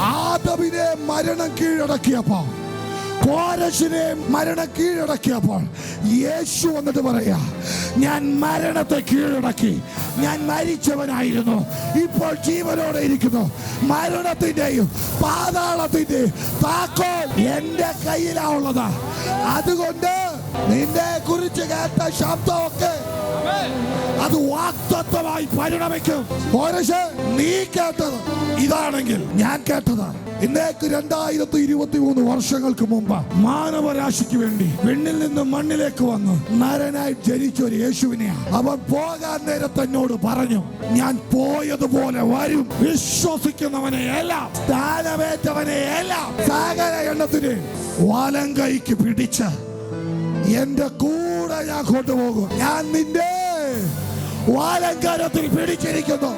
ആദമിനെ മരണം കീഴടക്കിയപ്പോ, കോരശിനെ മരണം കീഴടക്കിയപ്പോൾ യേശു വന്നിട്ട് പറയാ, ഞാൻ മരണത്തെ കീഴടക്കി. ഞാൻ മരിച്ചവനായിരുന്നു, ഇപ്പോൾ ജീവനോടെ ഇരിക്കുന്നു. മരണത്തിന്റെയും പാതാളത്തിന്റെയും താക്കോൽ എന്റെ കയ്യിലാണുള്ളത്. അതുകൊണ്ട് നിന്നെ കുറിച്ച് കേട്ട ശബ്ദമൊക്കെ അത് വാഗ്ദത്തമായി പരിണമിക്കും. കോരശ്, നീ കേട്ടത് ഇതാണെങ്കിൽ ഞാൻ കേട്ടത് ഇന്നേക്ക് 2023 വർഷങ്ങൾക്ക് മുമ്പ് മാനവരാശിക്ക് വേണ്ടി വിണ്ണിൽ നിന്ന് മണ്ണിലേക്ക് വന്ന് നരനായി ജനിച്ച ഒരു യേശുവിനെയാ. അവൻ പോകാൻ നേരത്തെ എന്നോട് പറഞ്ഞു, ഞാൻ പോയതുപോലെ വരും. വിശ്വസിക്കുന്നവനെ എല്ലാം, സ്ഥാനമേറ്റവനെ എല്ലാം, സകല എണ്ണത്തിന് വലം കൈക്ക് പിടിച്ച് എന്റെ കൂടെ ഞാൻ കൊണ്ടുപോകും. ഞാൻ നിന്റെ വാലങ്കാരത്തിൽ പിടിച്ചിരിക്കുന്നു.